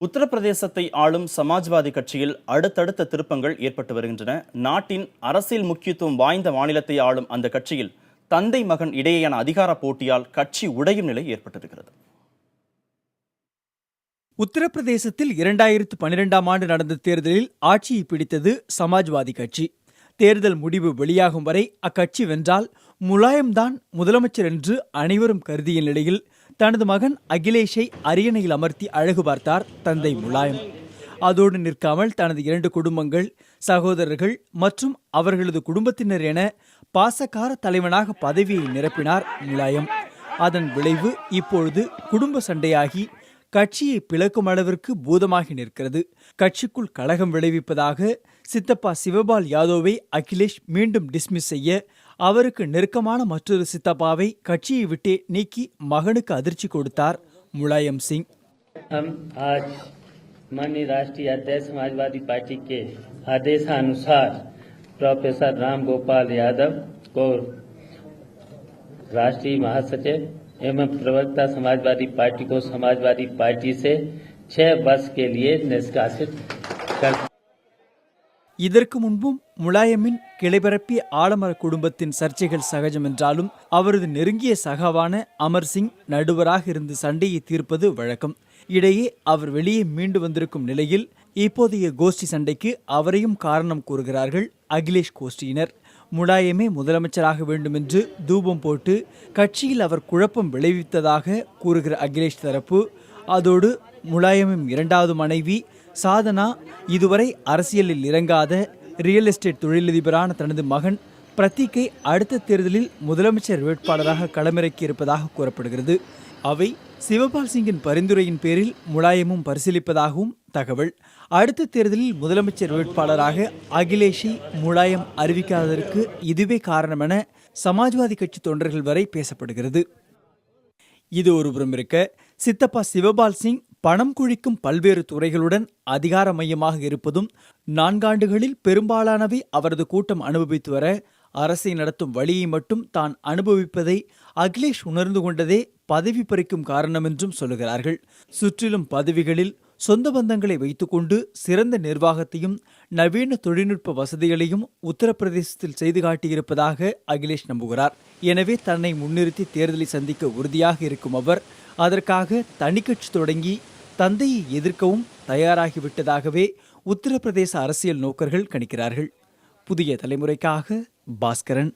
உத்தரப்பிரதேசத்தை ஆளும் சமாஜ்வாதி கட்சியில் அடுத்தடுத்த திருப்பங்கள் ஏற்பட்டு வருகின்றன. நாட்டின் அரசியல் முக்கியத்துவம் வாய்ந்த மாநிலத்தை ஆளும் அந்த கட்சியில் தந்தை மகன் இடையேயான அதிகார போட்டியால் கட்சி உடையும் நிலை ஏற்பட்டிருக்கிறது. உத்தரப்பிரதேசத்தில் 2012ஆம் ஆண்டு நடந்த தேர்தலில் ஆட்சியை பிடித்தது சமாஜ்வாதி கட்சி. தேர்தல் முடிவு வெளியாகும் வரை அக்கட்சி வென்றால் முலாயம்தான் முதலமைச்சர் என்று அனைவரும் கருதிய நிலையில் தனது மகன் அகிலேஷை அரியணையில் அமர்த்தி அழகு பார்த்தார் தந்தை முலாயம். அதோடு நிற்காமல் தனது 2 குடும்பங்கள், சகோதரர்கள் மற்றும் அவர்களது குடும்பத்தினர் என பாசக்கார தலைவனாக பதவியை நிரப்பினார் முலாயம். அதன் விளைவு இப்பொழுது குடும்ப சண்டையாகி கட்சியை பிளக்கும் அளவிற்கு பூதமாகி நிற்கிறது. கட்சிக்குள் கலகம் விளைவிப்பதாக சித்தப்பா சிவபால் யாதவை அகிலேஷ் மீண்டும் டிஸ்மிஸ் செய்ய அவருக்கு நெருக்கமான மற்றொரு சித்தப்பாவை கட்சியை விட்டே நீக்கி மகனுக்கு அதிர்ச்சி கொடுத்தார் முலாயம் சிங். माननीय राष्ट्रीय अध्यक्ष समाजवादी पार्टी के आदेशानुसार प्रोफेसर राम गोपाल यादव को राष्ट्रीय महासचिव एवं प्रवक्ता समाजवादी पार्टी को समाजवादी पार्टी से 6 वर्ष के लिए निष्कासित कर. இதற்கு முன்பும் முலாயமின் கிளைபரப்பிய ஆலமர குடும்பத்தின் சர்ச்சைகள் சகஜம் என்றாலும் அவரது நெருங்கிய சகாவான அமர் சிங் நடுவராக இருந்து சண்டையை தீர்ப்பது வழக்கம். இடையே அவர் வெளியே மீண்டு வந்திருக்கும் நிலையில் இப்போதைய கோஷ்டி சண்டைக்கு அவரையும் காரணம் கூறுகிறார்கள் அகிலேஷ் கோஷ்டியினர். முலாயமே முதலமைச்சராக வேண்டும் என்று தூபம் போட்டு கட்சியில் அவர் குழப்பம் விளைவித்ததாக கூறுகிற அகிலேஷ் தரப்பு, அதோடு முலாயமின் 2வது மனைவி சாதனா இதுவரை அரசியலில் இறங்காத ரியல் எஸ்டேட் தொழிலதிபரான தனது மகன் பிரதீக்கை அடுத்த தேர்தலில் முதலமைச்சர் வேட்பாளராக களமிறக்கி இருப்பதாக கூறப்படுகிறது. அவை சிவபால் சிங்கின் பரிந்துரையின் பேரில் முலாயமும் பரிசீலிப்பதாகவும் தகவல். அடுத்த தேர்தலில் முதலமைச்சர் வேட்பாளராக அகிலேஷை முலாயம் அறிவிக்காததற்கு இதுவே காரணம் என சமாஜ்வாதி கட்சி தொண்டர்கள் வரை பேசப்படுகிறது. இது ஒருபுறம் இருக்க, சித்தப்பா சிவபால் சிங் பணம் குழிக்கும் பல்வேறு துறைகளுடன் அதிகார மையமாக இருப்பதும் 4 ஆண்டுகளில் பெரும்பாலானவை அவரது கூட்டம் அனுபவித்து வர அரசை நடத்தும் வழியை மட்டும் தான் அனுபவிப்பதை அகிலேஷ் உணர்ந்து கொண்டதே பதவி பறிக்கும் காரணம் என்றும் சொல்லுகிறார்கள். சுற்றிலும் பதவிகளில் சொந்த பந்தங்களை வைத்துக்கொண்டு சிறந்த நிர்வாகத்தையும் நவீன தொழில்நுட்ப வசதிகளையும் உத்தரப்பிரதேசத்தில் செய்து காட்டியிருப்பதாக அகிலேஷ் நம்புகிறார். எனவே தன்னை முன்னிறுத்தி தேர்தலை சந்திக்க உறுதியாக இருக்கும் அவர் அதற்காக தனிக்கட்சி தொடங்கி தந்தையை எதிர்க்கவும் தயாராகிவிட்டதாகவே உத்தரப்பிரதேச அரசியல் நோக்கர்கள் கணிக்கிறார்கள். புதிய தலைமுறைக்காக பாஸ்கரன்.